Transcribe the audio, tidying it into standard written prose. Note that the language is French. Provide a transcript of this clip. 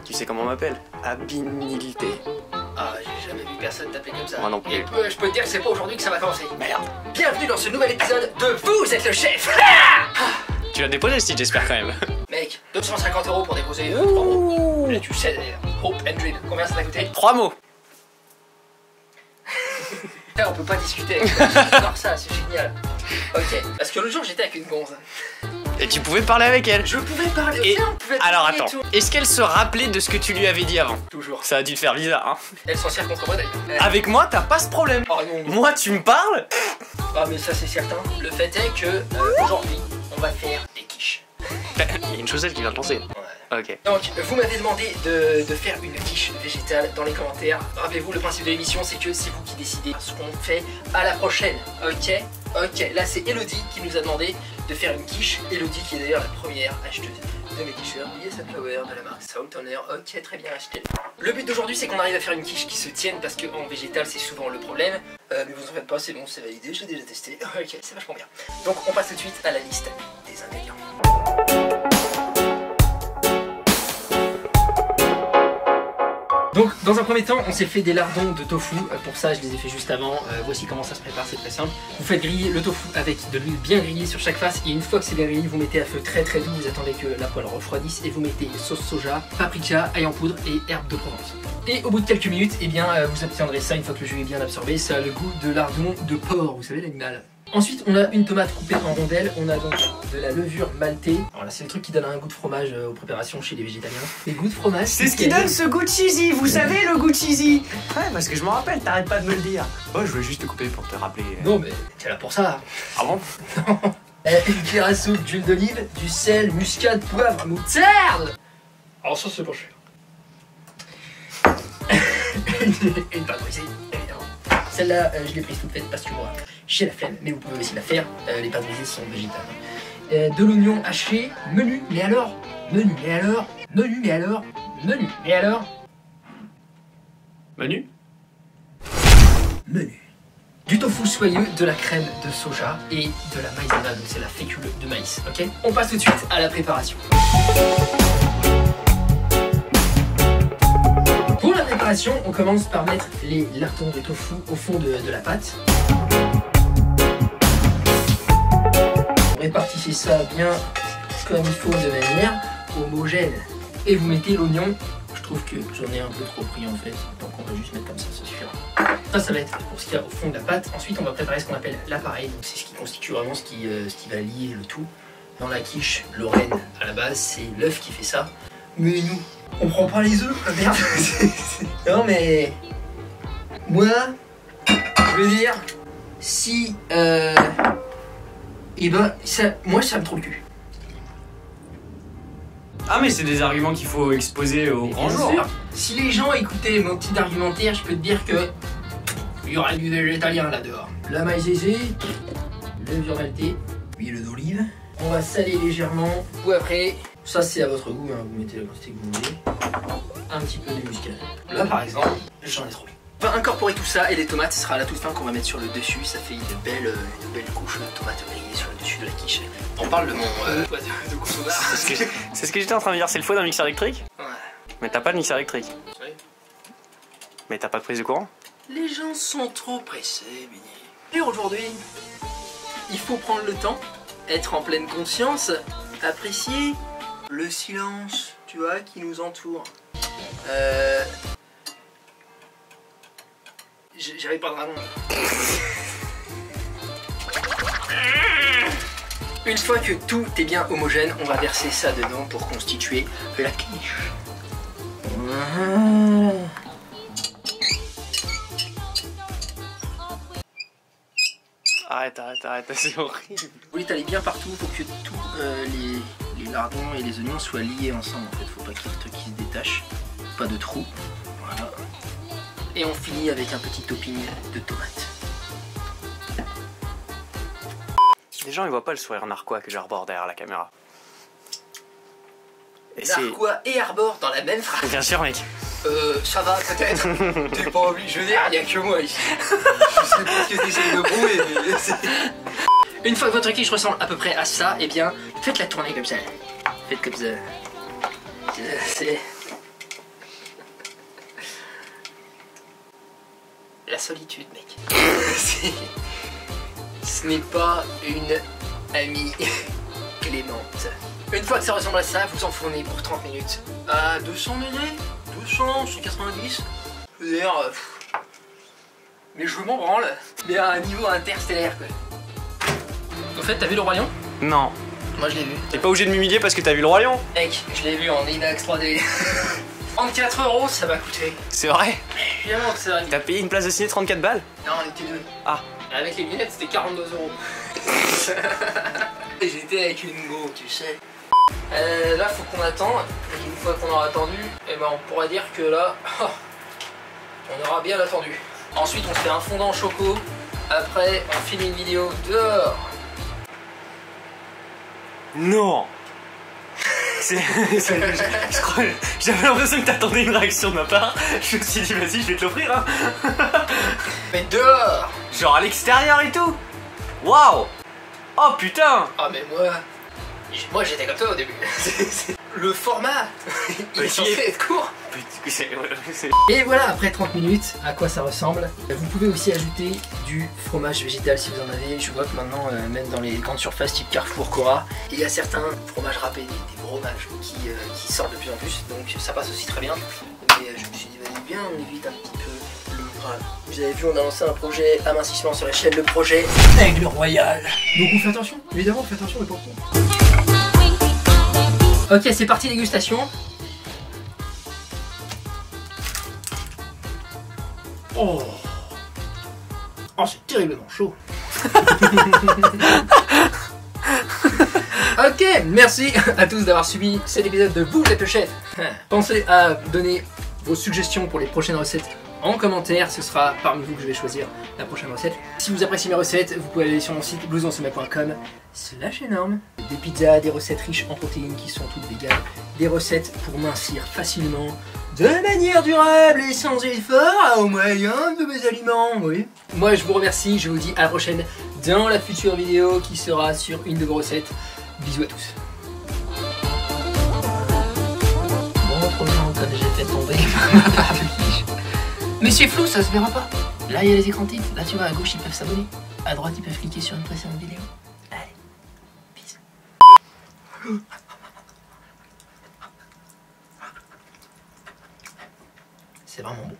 Tu sais comment on m'appelle? Abinilité. Ah, j'ai jamais vu personne t'appeler comme ça. Moi non plus. Et je peux te dire que c'est pas aujourd'hui que ça va commencer. Merde. Bienvenue dans ce nouvel épisode de Vous êtes le chef. Tu l'as déposé le site, j'espère quand même. Mec, 250 € pour déposer 3 mots. Là, tu sais d'ailleurs. Hope and Dream. Combien ça t'a coûté? 3 mots. Là, on peut pas discuter avec toi. J'adore ça, c'est génial. Ok, parce que l'autre jour j'étais avec une gonze. Et tu pouvais parler avec elle. Je pouvais parler, Et on pouvait alors parler et attends, tout. est-ce qu'elle se rappelait de ce que tu lui avais dit avant? Toujours. Ça a dû te faire bizarre, hein. Elle s'en sert contre moi d'ailleurs. Avec moi, t'as pas ce problème. Oh non. Moi, tu me parles? Ah mais ça c'est certain. Le fait est que aujourd'hui, on va faire des quiches. Il y a une chaussette qui vient de lancer. Ouais. Ok. Donc, vous m'avez demandé de faire une quiche végétale dans les commentaires. Rappelez-vous, le principe de l'émission, c'est que c'est vous qui décidez ce qu'on fait à la prochaine. Ok. Ok, là c'est Elodie qui nous a demandé de faire une quiche. Elodie qui est d'ailleurs la première acheteuse de mes t-shirts Yes and Flower de la marque Saltoner. Ok, très bien acheté. Le but d'aujourd'hui, c'est qu'on arrive à faire une quiche qui se tienne parce qu'en végétal, c'est souvent le problème. Mais vous en faites pas, c'est bon, c'est validé, je l'ai déjà testé. Ok, c'est vachement bien. Donc, on passe tout de suite à la liste des ingrédients. Donc dans un premier temps on s'est fait des lardons de tofu, pour ça je les ai fait juste avant, voici comment ça se prépare, c'est très simple. Vous faites griller le tofu avec de l'huile bien grillée sur chaque face et une fois que c'est bien grillé vous mettez à feu très très doux, vous attendez que la poêle refroidisse et vous mettez sauce soja, paprika, ail en poudre et herbes de Provence. Et au bout de quelques minutes, eh bien, vous obtiendrez ça une fois que le jus est bien absorbé, ça a le goût de lardon de porc, vous savez l'animal. Ensuite, on a une tomate coupée en rondelles, on a donc de la levure maltée. Alors là, c'est le truc qui donne un goût de fromage aux préparations chez les végétaliens. Les goûts de fromage. C'est ce qui donne ce goût de cheesy, vous savez le goût de cheesy. Ouais, parce que je m'en rappelle, t'arrêtes pas de me le dire. Oh, je voulais juste te couper pour te rappeler. Non, mais t'es là pour ça. Ah bon? Non. Une cuillère à soupe d'huile d'olive, du sel, muscade, poivre, moutarde. Alors ça, c'est pas cher. Une pâte brisée, évidemment. Celle-là, je l'ai prise toute faite parce que moi, j'ai la flemme, mais vous pouvez aussi la faire. Les pâtes brisées sont végétales. De l'oignon haché, menu, mais alors, menu, mais alors, menu, mais alors, menu, mais alors, Menu? menu. Du tofu soyeux, de la crème de soja et de la maïzena, donc c'est la fécule de maïs, ok? On passe tout de suite à la préparation. Pour la préparation, on commence par mettre les lardons de tofu au fond de la pâte. Vous répartissez ça bien comme il faut de manière homogène. Et vous mettez l'oignon. Je trouve que j'en ai un peu trop pris en fait, donc on va juste mettre comme ça suffira. Ça va être pour ce qu'il y a au fond de la pâte. Ensuite, on va préparer ce qu'on appelle l'appareil. C'est ce qui constitue vraiment ce qui va lier le tout. Dans la quiche lorraine, à la base, c'est l'œuf qui fait ça. Mais nous, on prend pas les œufs, merde. Non mais moi, je veux dire, si et ben moi ça me trouve le cul. Ah, mais c'est des arguments qu'il faut exposer au grand jour. Si les gens écoutaient mon petit argumentaire, je peux te dire que il y aura du végétalien là dehors. La maïzena, levure maltée, huile d'olive. On va saler légèrement. Poivrer. Ça c'est à votre goût, hein. Vous mettez la quantité que vous voulez. Un petit peu de muscade. Là par exemple, j'en ai trop mis. On va incorporer tout ça et les tomates, ce sera à la toute fin qu'on va mettre sur le dessus. Ça fait une belle couche de tomates grillées sur le dessus de la quiche. On parle de mon de consommateur. C'est ce que j'étais en train de dire, c'est le faux d'un mixeur électrique? Ouais. Mais t'as pas de mixeur électrique. Oui. Mais t'as pas de prise de courant? Les gens sont trop pressés, Benny. Et aujourd'hui, il faut prendre le temps, être en pleine conscience, apprécier le silence, tu vois, qui nous entoure. J'avais pas de dragon. Une fois que tout est bien homogène, on va verser ça dedans pour constituer la quiche. Arrête, c'est horrible. Vous l'étalez bien partout pour que tous les lardons et les oignons soient liés ensemble. En fait, faut pas qu'il y ait de trucs qui se détachent, pas de trous. Voilà. Et on finit avec un petit topping de tomates. Les gens ils voient pas le sourire narquois que j'arbore derrière la caméra. Et narquois et arbore dans la même phrase. Bien sûr mec. Ça va peut-être. T'es pas obligé, je veux dire, il y a que moi ici. Je sais pas ce que t'essayes de prouver, mais... Une fois que votre quiche ressemble à peu près à ça, eh bien, faites-la tourner comme ça. Faites comme ça. C'est... La solitude, mec. Ce n'est pas une amie clémente. Une fois que ça ressemble à ça, vous en fournez pour 30 minutes. À 200 degrés 200, 190. Je veux dire... mais je m'en branle. Mais à un niveau interstellaire, quoi. En fait, t'as vu le Roi Lion? Non. Moi, je l'ai vu. T'es pas obligé de m'humilier parce que t'as vu le Roi Lion? Mec, je l'ai vu en IMAX 3D. 34 € ça va coûter. C'est vrai? Évidemment que ça va. T'as payé une place de ciné 34 balles? Non, on était deux. Ah. Avec les lunettes, c'était 42 €. Et j'étais avec une go, tu sais. Là, faut qu'on attende. Et une fois qu'on aura attendu, eh ben, on pourra dire que là, on aura bien attendu. Ensuite, on se fait un fondant choco. Après, on filme une vidéo dehors. Non. J'avais l'impression que t'attendais une réaction de ma part. Je me suis dit, vas-y, je vais te l'offrir. Hein. Mais dehors. Genre à l'extérieur et tout. Waouh. Oh putain. Ah, mais moi j'étais comme toi au début. Le format, il est censé être court. Et voilà, après 30 minutes, à quoi ça ressemble. Vous pouvez aussi ajouter du fromage végétal si vous en avez. Je vois que maintenant, même dans les grandes surfaces type Carrefour, Cora, il y a certains fromages râpés, des fromages qui sortent de plus en plus. Donc ça passe aussi très bien. Mais je me suis dit, vas-y, bien, on évite un petit peu le gras. Vous avez vu, on a lancé un projet amincissement sur la chaîne, le projet Aigle Royal. Donc on fait attention, évidemment, on fait attention, mais pas trop. Ok, c'est parti, dégustation. Oh, c'est terriblement chaud. Ok, merci à tous d'avoir suivi cet épisode de Vous êtes le chef. Pensez à donner vos suggestions pour les prochaines recettes en commentaire, ce sera parmi vous que je vais choisir la prochaine recette. Si vous appréciez mes recettes, vous pouvez aller sur mon site blousonsommet.com/énorme. Des pizzas, des recettes riches en protéines qui sont toutes véganes, des recettes pour mincir facilement, de manière durable et sans effort au moyen de mes aliments, oui. Moi je vous remercie, je vous dis à la prochaine dans la future vidéo qui sera sur une de vos recettes. Bisous à tous. Bon, prochain, comme j'ai fait tomber ma affiche. Mais c'est flou, ça se verra pas. Là, il y a les écrans titres. Là, tu vois, à gauche, ils peuvent s'abonner. À droite, ils peuvent cliquer sur une précédente vidéo. Allez, bisous. C'est vraiment bon.